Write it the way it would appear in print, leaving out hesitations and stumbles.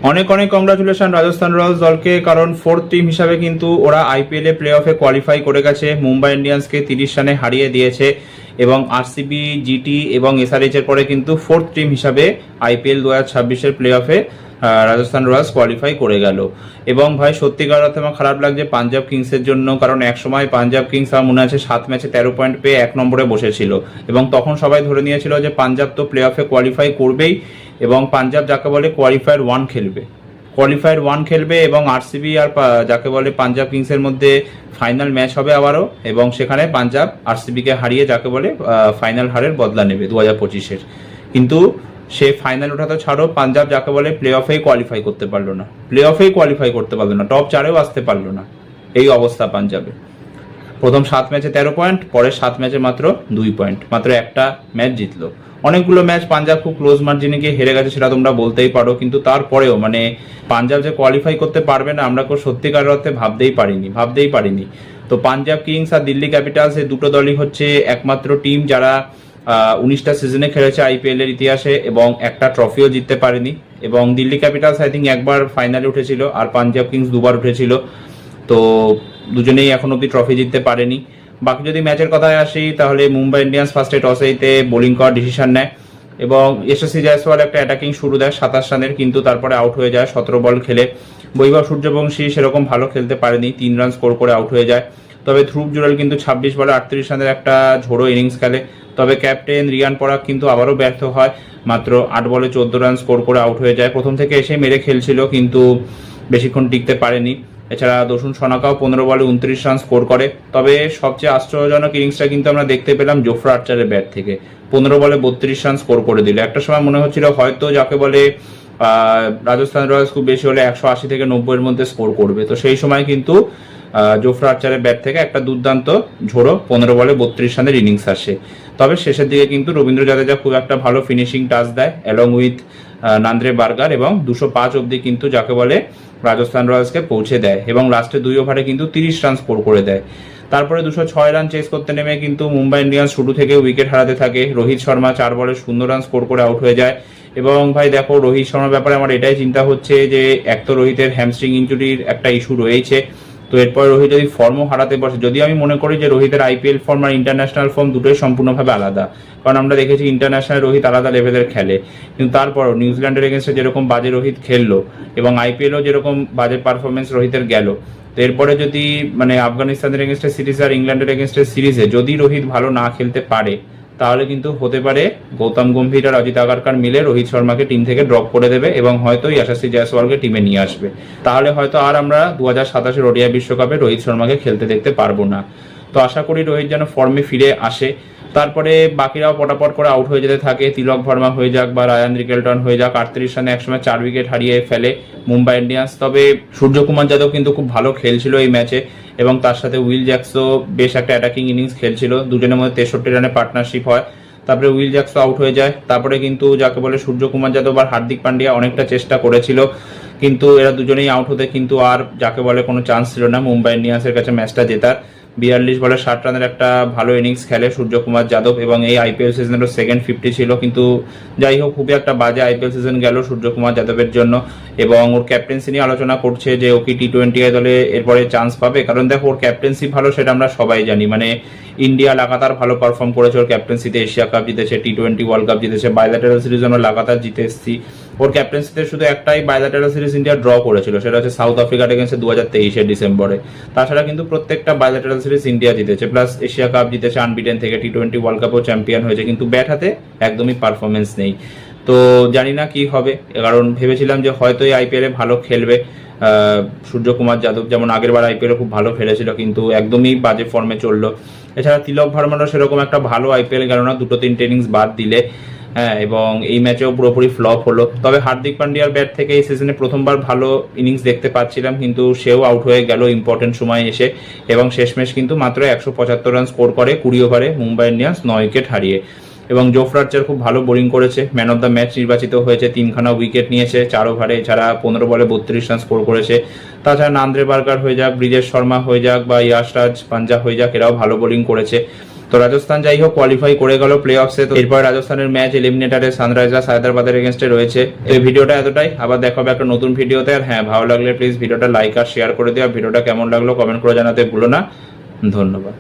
অনেক অনেক congratulation Rajasthan Royals দলকে, কারণ ফোর্থ টিম হিসাবে কিন্তু ওরা আইপিএল এ প্লে অফে কোয়ালিফাই করে গেছে। মুম্বাই ইন্ডিয়ান্সকে 30 রানে হারিয়ে দিয়েছে এবং আরসিবি, জিটি এবং এসআরএইচ এর পরে কিন্তু ফোর্থ টিম হিসাবে আইপিএল 2026-এর প্লে অফে রাজস্থান রয়্যালস কোয়ালিফাই করে গেল। এবং ভাই সত্যিকার অর্থে আমার খারাপ লাগছে পাঞ্জাব কিংসের জন্য, কারণ একসময় পাঞ্জাব কিংস আমার মনে আছে 7 ম্যাচে 13 পয়েন্ট পেয়ে 1 নম্বরে বসেছিল এবং তখন সবাই ধরে নিয়েছিল যে পাঞ্জাব তো প্লে অফে কোয়ালিফাই করবেই এবং পাঞ্জাব যাকে বলে কোয়ালিফায়ার 1 খেলবে এবং আরসিবি আর যাকে বলে পাঞ্জাব কিংসের মধ্যে ফাইনাল ম্যাচ হবে আবারও, এবং সেখানে পাঞ্জাব আরসিবিকে হারিয়ে যাকে বলে ফাইনাল হারের বদলা নেবে 2025-এর। কিন্তু সে ফাইনাল ওঠা তো ছাড়ো, পাঞ্জাব যাকে বলে প্লে অফেই কোয়ালিফাই করতে পারলো না, টপ 4-এও আসতে পারলো না। এই অবস্থা পাঞ্জাবে। প্রথম 7 ম্যাচে 13 পয়েন্ট, পরের 7 ম্যাচে মাত্র 2 পয়েন্ট, মাত্র একটা ম্যাচ জিতলো। অনেকগুলো ম্যাচ পাঞ্জাব খুব ক্লোজ মার্জিনে গিয়ে হেরে গেছে, সেটা তোমরা বলতেই পারো, কিন্তু তারপরেও মানে পাঞ্জাব যে কোয়ালিফাই করতে পারবে না আমরা সত্যিকার অর্থে ভাবতেই পারিনি। তো পাঞ্জাব কিংস আর দিল্লি ক্যাপিটালস এই দুটো দলই হচ্ছে একমাত্র টিম যারা 19টা সিজনে খেলেছে আইপিএল এর ইতিহাসে এবং একটা ট্রফিও জিততে পারেনি। এবং দিল্লি ক্যাপিটালস আই থিঙ্ক একবার ফাইনালে উঠেছিল আর পাঞ্জাব কিংস দুবার উঠেছিল, তো দুজনেই এখন অব্দি ট্রফি জিততে পারেনি। বাকি যদি ম্যাচের কথায় আসি তাহলে মুম্বাই ইন্ডিয়ান্স ফার্স্টে টসে জিতে বোলিং করার ডিসিশন নেয় এবং যশস্বী জয়সওয়াল একটা অ্যাটাকিং শুরু দেয় 27 রানের, কিন্তু তারপরে আউট হয়ে যায় 17 বল খেলে। বৈভব সূর্যবংশী সেরকম ভালো খেলতে পারেনি, 3 রান স্কোর করে আউট হয়ে যায়। তবে ধ্রুব জুড়েল কিন্তু 26 বলে 38 রানের একটা ঝোড়ো ইনিংস খেলে। তবে ক্যাপ্টেন রিয়ান পরাগ কিন্তু আবারও ব্যর্থ হয়, মাত্র 8 বলে 14 রান স্কোর করে আউট হয়ে যায়। প্রথম থেকে এসে মেরে খেলছিল কিন্তু বেশিক্ষণ টিকতে পারেনি। এছাড়া দোসুন সনাকাও 15 বলে 29 রান স্কোর করে। তবে সবচেয়ে আশ্চর্যজনক ইনিংসটা কিন্তু আমরা দেখতে পেলাম জোফরা আর্চারের ব্যাট থেকে, 15 বলে 32 রান স্কোর করে দিল। একটা সময় মনে হচ্ছিল হয়তো যাকে বলে রাজস্থান রয়্যালস খুব বেশি হলে 180 থেকে 90-এর মধ্যে স্কোর করবে, তো সেই সময় কিন্তু জোফরা আর্চারের ব্যাট থেকে একটা দুর্দান্ত ঝোড়ো 15 বলে 32 রানের ইনিংস আসে। তবে শেষের দিকে কিন্তু রবীন্দ্র জাদেজা খুব একটা ভালো ফিনিশিং টাচ দেয় অ্যালং উইথ নান্দ্রে বার্গার এবং 205 অব্দি কিন্তু যাকে বলে রাজস্থান রয়্যালসকে পৌঁছে দেয় এবং লাস্টে 2 ওভারে কিন্তু 30 রান স্কোর করে দেয়। তারপরে 206 রান চেস করতে নেমে কিন্তু মুম্বাই ইন্ডিয়ান্স শুরু থেকে উইকেট হারাতে থাকে। রোহিত শর্মা 4 বলে 0 রান স্কোর করে আউট হয়ে যায়। এবং ভাই দেখো রোহিত শর্মার ব্যাপারে আমার এটাই চিন্তা হচ্ছে যে এক তো রোহিতের হ্যামস্ট্রিং ইনজুরির একটা ইস্যু রয়েছে, তো এরপর রোহিত যদি ফর্মও হারাতে বসে, যদি আমি মনে করি যে রোহিতের আইপিএল ফর্ম আর ইন্টারন্যাশনাল ফর্ম দুটোই সম্পূর্ণভাবে আলাদা, কারণ আমরা দেখেছি ইন্টারন্যাশনাল রোহিত আলাদা লেভেলের খেলে, কিন্তু তারপরও নিউজিল্যান্ডের এগেনস্টে যেরকম বাজে রোহিত খেললো এবং আইপিএলও যেরকম বাজে পারফরমেন্স রোহিতের গেল, তো এরপরে যদি মানে আফগানিস্তানের এগেনস্টে সিরিজ আর ইংল্যান্ডের এগেনস্টে সিরিজে যদি রোহিত ভালো না খেলতে পারে তাহলে কিন্তু হতে পারে গৌতম গম্ভীর আর অজিত আগারকার মিলে রোহিত শর্মাকে টিম থেকে ড্রপ করে দেবে এবং হয়তো যশস্বী জয়সওয়ালকে টিমে নিয়ে আসবে। তাহলে হয়তো আর আমরা 2027-এর ওডিআই বিশ্বকাপে রোহিত শর্মাকে খেলতে দেখতে পারবো না। তো আশা করি রোহিত যেন ফর্মে ফিরে আসে। তারপরে বাকিরাও পটাপট করে আউট হয়ে যেতে থাকে, তিলক ভার্মা হয়ে যাক বা রায়ান রিকেলটন হয়ে যাক, 38 রানে একসময় 4 উইকেট হারিয়ে ফেলে মুম্বাই ইন্ডিয়ান্স। তবে সূর্যকুমার যাদব কিন্তু খুব ভালো খেলছিল এই ম্যাচে এবং তার সাথে উইল জ্যাক্সও বেশ একটা অ্যাটাকিং ইনিংস খেলছিল, দুজনের মধ্যে 63 রানে পার্টনারশিপ হয়। তারপরে উইল জ্যাক্সও আউট হয়ে যায়। তারপরে কিন্তু যাকে বলে সূর্যকুমার যাদব আর হার্দিক পান্ডিয়া অনেকটা চেষ্টা করেছিল, কিন্তু এরা দুজনেই আউট হতে কিন্তু আর যাকে বলে কোনো চান্স ছিল না মুম্বাই ইন্ডিয়ান্সের কাছে ম্যাচটা জেতার। 42 বলে 60 রানের একটা ভালো ইনিংস খেলে সূর্যকুমার যাদব এবং এই আইপিএল সিজনেরও সেকেন্ড 50 ছিল, কিন্তু যাই হোক খুবই একটা বাজে আইপিএল সিজন গেল সূর্যকুমার যাদবের জন্য। এবং ওর ক্যাপ্টেন্সি নিয়ে আলোচনা করছে যে ও কি টি-20 দলে এরপরে চান্স পাবে, কারণ দেখো ওর ক্যাপ্টেন্সি ভালো সেটা আমরা সবাই জানি, মানে ইন্ডিয়া লাগাতার ভালো পারফর্ম করেছে ওর ক্যাপ্টেন্সিতে, এশিয়া কাপ জিতেছে, টি-20 ওয়ার্ল্ড কাপ জিতেছে, বাইল্যাটারাল সিরিজ আমরা লাগাতার জিতে এসেছি। ওর ক্যাপ্টেন্সিতে শুধু একটাই বাইল্যাটারাল সিরিজ ইন্ডিয়া ড্র করেছিল, সেটা হচ্ছে সাউথ আফ্রিকার এগেন্সে 2023-এর ডিসেম্বরে। তাছাড়া কিন্তু প্রত্যেকটা বাইল্যাটারাল সিরিজ ইন্ডিয়া জিতেছে, প্লাস এশিয়া কাপ জিতেছে আনবিটেন থেকে, টি-20 ওয়ার্ল্ড কাপও চ্যাম্পিয়ন হয়েছে, কিন্তু ব্যাট হাতে একদমই পারফরমেন্স নেই। তো জানি না কি হবে, কারণ ভেবেছিলাম যে হয়তো এই আইপিএলে ভালো খেলবে সূর্যকুমার যাদব, যেমন আগের বার আইপিএলে খুব ভালো খেলেছিল কিন্তু একদমই বাজে ফর্মে চললো। এছাড়া তিলক ভার্মারও সেরকম একটা ভালো আইপিএল গেল না, 2-3 ইনিংস বাদ দিলে, হ্যাঁ, এবং এই ম্যাচেও পুরোপুরি ফ্লপ হলো। তবে হার্দিক পান্ডিয়ার ব্যাট থেকে এই সিজনে প্রথমবার ভালো ইনিংস দেখতে পাচ্ছিলাম, কিন্তু সেও আউট হয়ে গেল ইম্পর্টেন্ট সময় এসে এবং শেষমেশ কিন্তু মাত্র 175 রান স্কোর করে 20 ওভারে মুম্বাই ইন্ডিয়ান্স 9 উইকেট হারিয়ে। এবং জোফরা আর্চার খুব ভালো বোলিং করেছে, ম্যান অফ দ্য ম্যাচ নির্বাচিত হয়েছে, 3খানা উইকেট নিয়েছে 4 ওভারে, এছাড়া 15 বলে 32 রান স্কোর করেছে। তাছাড়া নান্দ্রে বার্গার হয়ে যাক, ব্রিজেশ শর্মা হয়ে যাক বা ইয়াশরাজ পাঞ্জা হয়ে যাক, এরাও ভালো বোলিং করেছে। তো রাজস্থান যাই হোক কোয়ালিফাই করে গেল প্লে অফসে। তো এরপর রাজস্থানের ম্যাচ এলিমিনেটারে সানরাইজার্স হায়দ্রাবাদের এগেনস্টে রয়েছে। তো এই ভিডিওটা এতটাই, আবার দেখা হবে একটা নতুন ভিডিওতে। আর হ্যাঁ, ভালো লাগলে প্লিজ ভিডিওটা লাইক আর শেয়ার করে দিও। ভিডিওটা কেমন লাগলো কমেন্ট করে জানাতে ভুলো না। ধন্যবাদ।